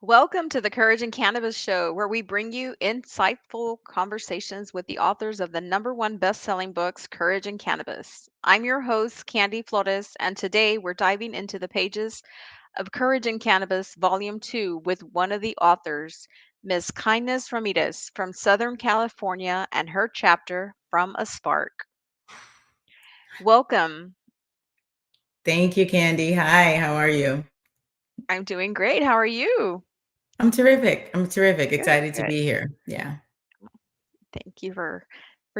Welcome to the Courage and Cannabis Show, where we bring you insightful conversations with the authors of the number one best-selling books, Courage and Cannabis. I'm your host, Candy Flores, and today we're diving into the pages of Courage and Cannabis, Volume 2, with one of the authors, Ms. Kindness Ramirez from Southern California, and her chapter, From a Spark. Welcome. Thank you, Candy. Hi, how are you? I'm doing great. How are you? I'm terrific. I'm terrific. Good, Excited to good. be here. Yeah. Thank you for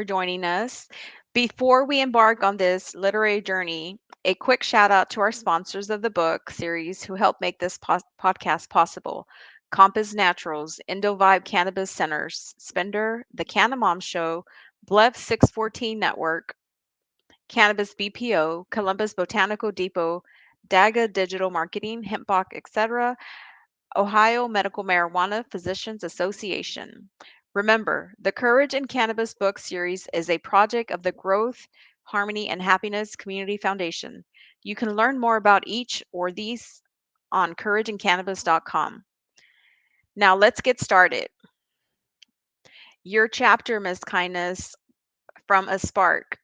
joining us. Before we embark on this literary journey, a quick shout out to our sponsors of the book series who help make this podcast possible. Compass Naturals, Vibe Cannabis Centers, Spender, The Canna Show, Blef 614 Network, Cannabis BPO, Columbus Botanical Depot, Daga Digital Marketing, Hempbox, etc., Ohio Medical Marijuana Physicians Association. Remember, the Courage in Cannabis book series is a project of the Growth, Harmony, and Happiness Community Foundation. You can learn more about each or these on courageandcannabis.com. Now let's get started. Your chapter, Miss Kindness, from a spark.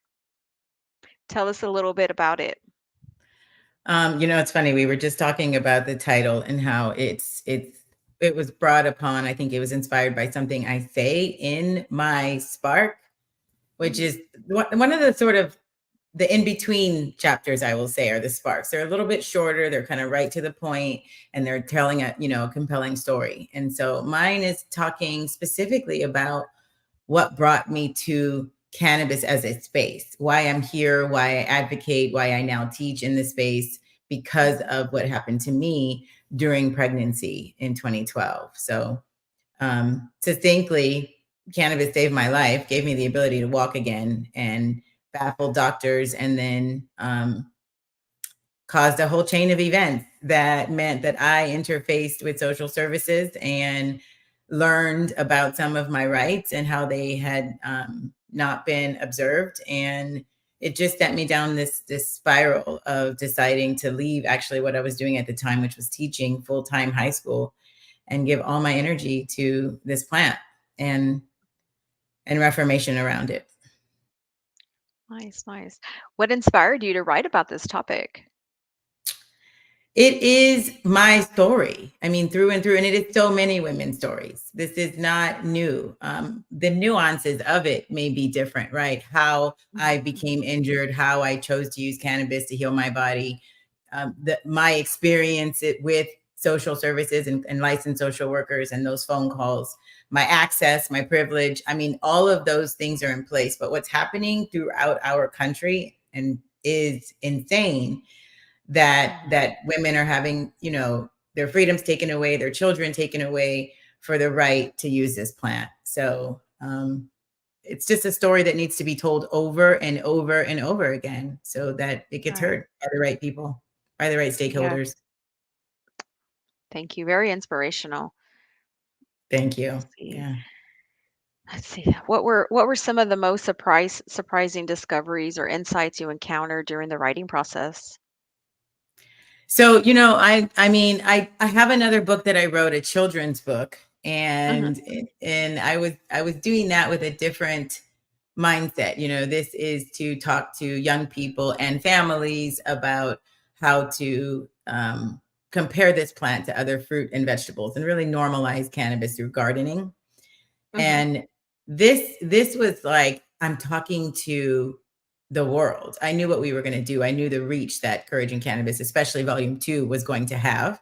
Tell us a little bit about it. It's funny. We were just talking about the title and how it was brought upon. I think it was inspired by something I say in my Spark, which Mhm. is one of the sort of the in between chapters, I will say, are the sparks. They're a little bit shorter. They're kind of right to the point, and they're telling a compelling story. And so mine is talking specifically about what brought me to cannabis as a space, why I'm here, why I advocate, why I now teach in this space because Mhm. of what happened to me during pregnancy in 2012. So, succinctly, cannabis saved my life, gave me the ability to walk again, and baffled doctors, and then caused a whole chain of events that meant that I interfaced with social services and learned about some of my rights and how they had not been observed. And it just sent me down this spiral of deciding to leave actually what I was doing at the time, which was teaching full-time high school, and give all my energy to this plant and and reformation around it. Nice, nice. What inspired you to write about this topic? It is my story. I mean, through and through, and it is so many women's stories. This is not new. The nuances of it may be different, right? How I Mhm. became injured, how I chose to use cannabis to heal my body, my experience with social services and licensed social workers and those phone calls, my access, my privilege. I mean, all of those things are in place. But what's happening throughout our country and is insane that Mhm. women are having, their freedoms taken away, their children taken away for the right to use this plant. So it's just a story that needs to be told over and over and over again so that it gets Right. heard by the right people, by the right Yes. stakeholders. Thank you. Very inspirational. Thank Let's you. see. Yeah. Let's see. What were some of the most surprising discoveries or insights you encountered during the writing process? So, I mean, I have another book that I wrote, a children's book, Hmm. and I was doing that with a different mindset. This is to talk to young people and families about how to compare this plant to other fruit and vegetables and really normalize cannabis through gardening. Hmm. And this was like I'm talking to the world. I knew what we were going to do. I knew the reach that Courage and Cannabis, especially volume 2, was going to have.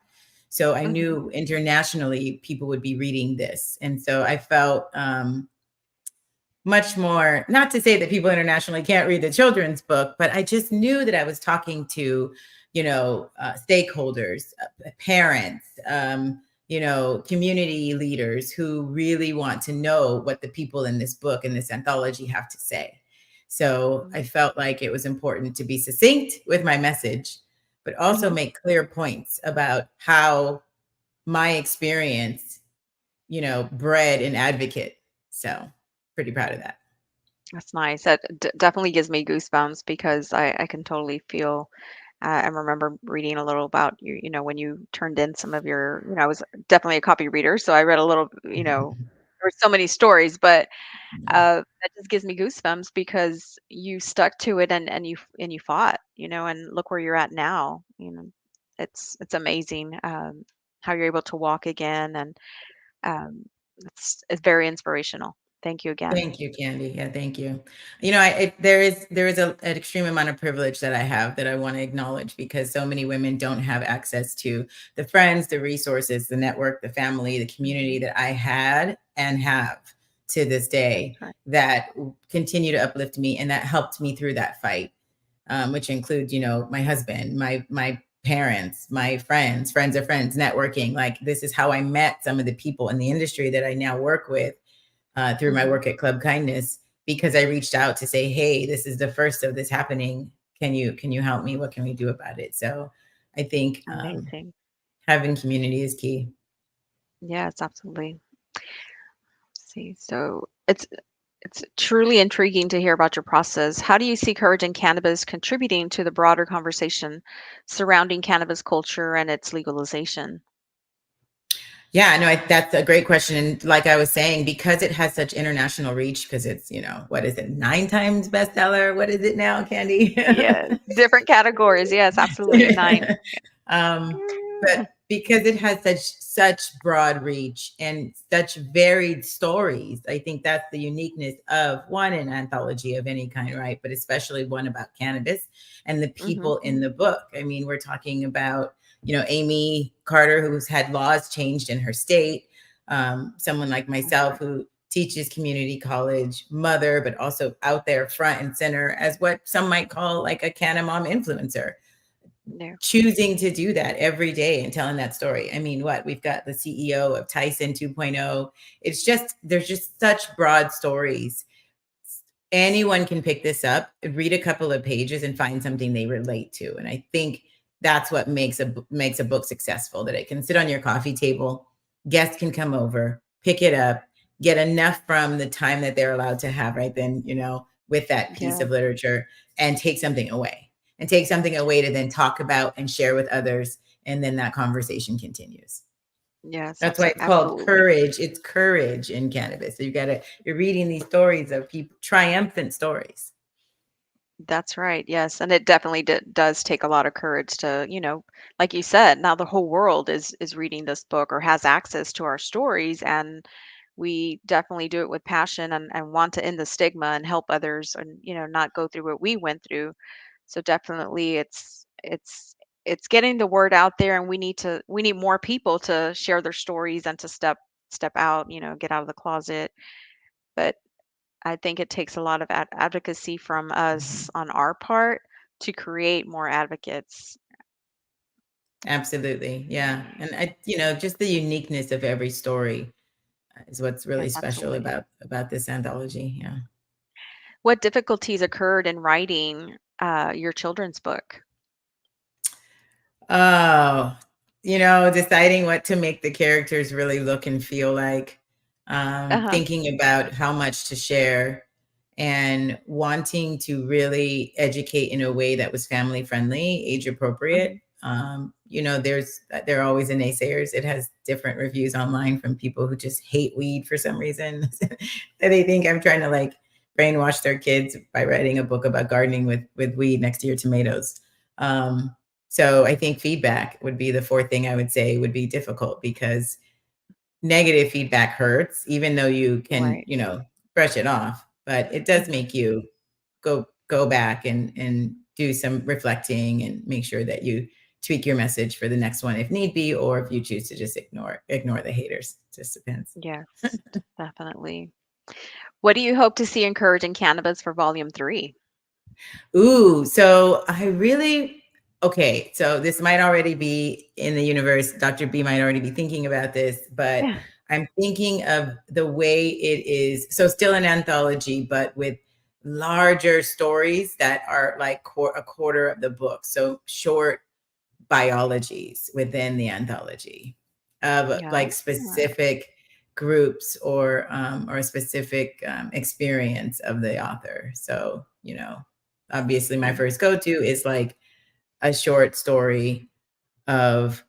So I Hmm. knew internationally people would be reading this. And so I felt much more, not to say that people internationally can't read the children's book, but I just knew that I was talking to, stakeholders, parents, community leaders who really want to know what the people in this book and this anthology have to say. So I felt like it was important to be succinct with my message, but also Hmm. make clear points about how my experience, bred an advocate. So pretty proud of that. That's nice. That definitely gives me goosebumps because I can totally feel. I remember reading a little about you, when you turned in some of your, I was definitely a copy reader, so I read a little, there were so many stories, but that just gives me goosebumps because you stuck to it and you fought, and look where you're at now. It's amazing how you're able to walk again, and um, it's very inspirational. Thank you again. Thank you, Candy. Yeah, thank you. You know, there is an extreme amount of privilege that I have that I want to acknowledge because so many women don't have access to the friends, the resources, the network, the family, the community Hmm. that I had and have to this day That's right. that continue to uplift me and that helped me through that fight, which include, my husband, my parents, my friends, friends of friends, networking. Like this is how I met some of the people in the industry that I now work with through my Hmm. work at Club Kindness because I reached out to say, "Hey, this is the first of this happening. Can you help me? What can we do about it?" So, I think Amazing. having community is key. Yes, absolutely. See, so it's truly intriguing to hear about your process. How do you see courage in cannabis contributing to the broader conversation surrounding cannabis culture and its legalization? Yeah, no, that's a great question. And like I was saying, because it has such international reach, because it's, what is it, 9 times bestseller? What is it now, Candy? Yes, different categories. Yes, absolutely. 9. um, but because it has such broad reach and such varied stories, I think that's the uniqueness of one an anthology of any kind, right? But especially one about cannabis and the Hmm. people in the book. I mean, we're talking about Amy Carter, who's had laws changed in her state. Someone like That's myself right. who teaches community college, mother, but also out there front and center as what some might call like a canna mom influencer, Yeah. choosing to do that every day and telling that story. I mean, what we've got the CEO of Tyson 2.0. It's just, there's just such broad stories. Anyone can pick this up, read a couple of pages and find something they relate to. And I think that's what makes a book successful, that it can sit on your coffee table, guests can come over, pick it up, get enough from the time that they're allowed to have right then, with that piece Yeah. of literature and take something away. And take something away to then talk about and share with others and then that conversation continues. Yes, That's why it's called absolutely. courage. It's courage in cannabis. So you're reading these stories of people, triumphant stories. That's right. Yes, and it definitely does take a lot of courage to, like you said, now the whole world is reading this book or has access to our stories, and we definitely do it with passion and want to end the stigma and help others and, not go through what we went through. So definitely it's getting the word out there, and we need more people to share their stories and to step out, get out of the closet. But I think it takes a lot of advocacy from us Mhm. on our part to create more advocates. Absolutely. Yeah. And just the uniqueness of every story is what's really Yes, special absolutely. about this anthology. Yeah. What difficulties occurred in writing your children's book? Oh, deciding what to make the characters really look and feel like, Uh-huh. thinking about how much to share, and wanting to really educate in a way that was family friendly, age appropriate. Mhm. There are always a naysayers. It has different reviews online from people who just hate weed for some reason. That they think I'm trying to like brainwash their kids by writing a book about gardening with weed next to your tomatoes. Um, so I think feedback would be the fourth thing I would say would be difficult because negative feedback hurts, even though you can, Right. brush it off. But it does Mhm. make you go back and do some reflecting and make sure that you tweak your message for the next one if need be, or if you choose to just ignore the haters. Just depends. Yes, definitely. What do you hope to see encouraging cannabis for volume 3? Ooh, so I really okay, so this might already be in the universe. Dr. B might already be thinking about this, but Yeah. I'm thinking of the way it is. So still an anthology, but with larger stories that are like a quarter of the book. So short biologies within the anthology of Yeah. like specific groups or a specific experience of the author. So obviously my Mhm. first go-to is like a short story of,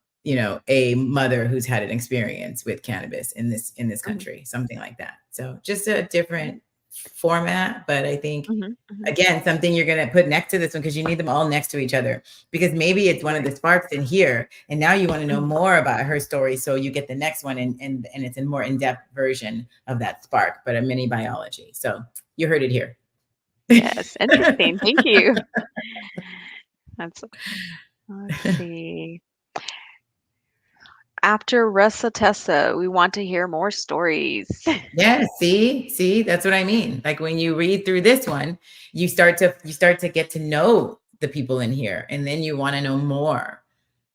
a mother who's had an experience with cannabis in this Mhm. country, something like that. So just a Right. different format, but I think, Mhm, mhm. again, something you're going to put next to this one, because you need them all next to each other, because maybe it's one of Right. the sparks in here and now you want to know Mhm. more about her story, so you get the next one, and it's a more in-depth version of that spark, but a mini biology. So you heard it here. Yes, interesting. Thank you. That's let's see. After Ressa Tessa, we want to hear more stories. Yeah, see, that's what I mean. Like when you read through this one, you start to get to know the people in here, and then you want to know more.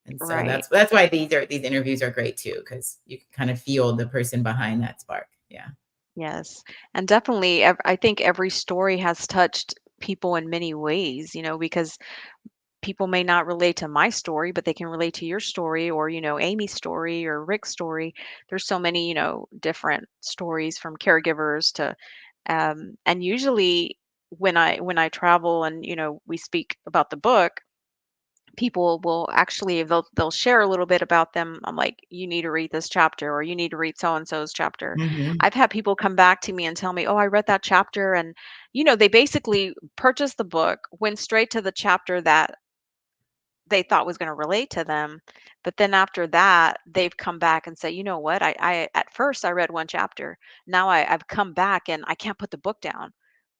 And so Right. that's why these interviews are great too, because you can kind of feel the person behind that spark. Yeah. Yes. And definitely, I think every story has touched people in many ways, because people may not relate to my story, but they can relate to your story or, Amy's story or Rick's story. There's so many, different stories from caregivers to, and usually when I travel and, we speak about the book, people will actually they'll share a little bit about them. I'm like, you need to read this chapter or you need to read so and so's chapter. Hmm. I've had people come back to me and tell me, oh, I read that chapter, and they basically purchased the book, went straight to the chapter that they thought was going to relate to them, but then after that they've come back and say, you know what, I at first I read one chapter, now I've come back and I can't put the book down.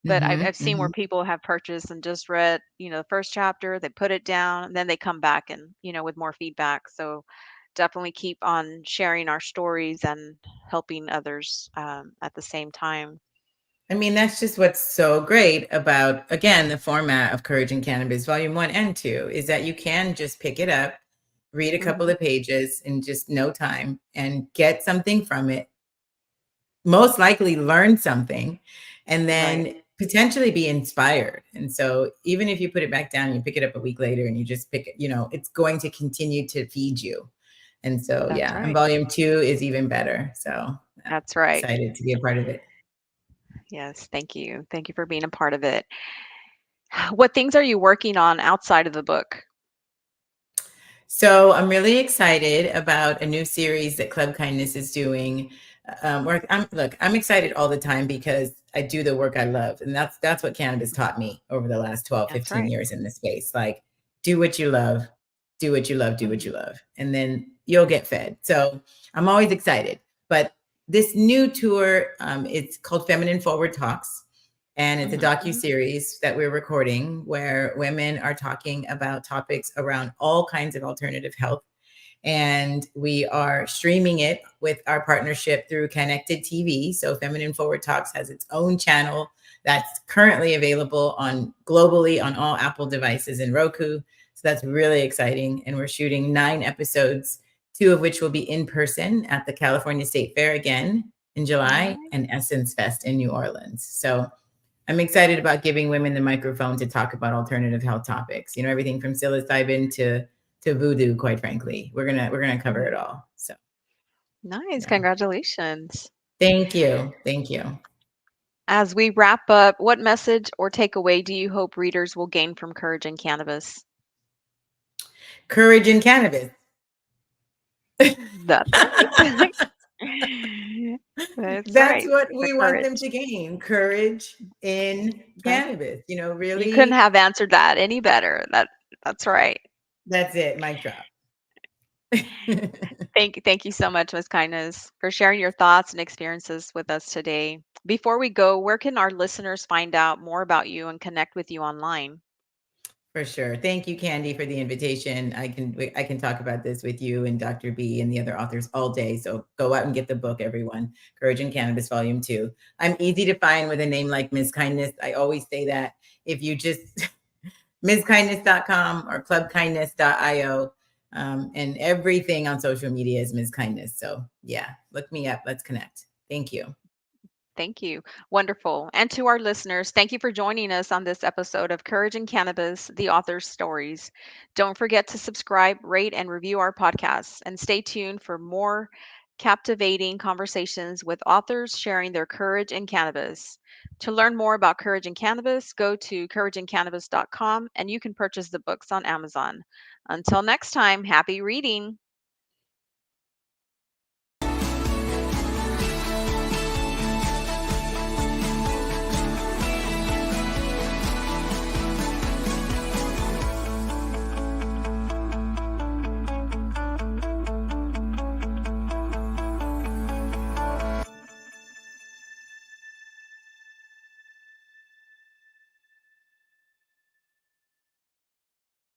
But I've Hmm. seen where Hmm. people have purchased and just read, the first chapter, they put it down, and then they come back and, with more feedback. So definitely keep on sharing our stories and helping others at the same time. I mean, that's just what's so great about, again, the format of Courage and Cannabis, Volume 1 and 2, is that you can just pick it up, read a couple Hmm. of pages in just no time, and get something from it, most likely learn something, and Right. then potentially be inspired. And so even if you put it back down and you pick it up a week later and you just pick it, it's going to continue to feed you. And so, That's yeah, and right. volume 2 is even better. So That's right. excited to be a part of it. Yes. Thank you. Thank you for being a part of it. What things are you working on outside of the book? So I'm really excited about a new series that Club Kindness is doing. I'm excited all the time because I do the work I love, and that's what cannabis taught me over the last 12, That's 15 right. years in this space. Like, do what you love, do what you love, do what Hmm. you love, and then you'll get fed. So I'm always excited. But this new tour, it's called Feminine Forward Talks, and it's a Hmm. docu Hmm. series that we're recording where women are talking about topics around all kinds of alternative health, and we are streaming it with our partnership through Connected TV. So Feminine Forward Talks has its own channel that's currently available on globally on all Apple devices and Roku. So that's really exciting. And we're shooting 9 episodes, two of which will be in person at the California State Fair again in July Nice. and Essence Fest in New Orleans. So I'm excited about giving women the microphone to talk about alternative health topics. Everything from psilocybin to voodoo. Quite frankly, we're gonna cover it Mhm. all. So Nice. yeah, Congratulations. thank you. As we wrap up, what message or takeaway do you hope readers will gain from Courage and Cannabis? Courage in cannabis. That's right. That's That's right. what The we want them courage. to gain. Courage in That cannabis. you couldn't Really. have answered that any better. That's right. That's it. Mic drop. Thank you so much, Ms. Kindness, for sharing your thoughts and experiences with us today. Before we go, where can our listeners find out more about you and connect with you online? For sure. Thank you, Candy, for the invitation. I can talk about this with you and Dr. B and the other authors all day. So go out and get the book, everyone. Courage and Cannabis, Volume 2. I'm easy to find with a name like Ms. Kindness. I always say that if you just MsKindness.com or clubkindness.io, and everything on social media is Ms. Kindness. So yeah, look me up. Let's connect. Thank you. Thank you. Wonderful. And to our listeners, thank you for joining us on this episode of Courage and Cannabis, the author's stories. Don't forget to subscribe, rate, and review our podcasts. And stay tuned for more captivating conversations with authors sharing their courage in cannabis. To learn more about Courage in Cannabis, go to courageincannabis.com and you can purchase the books on Amazon. Until next time, happy reading.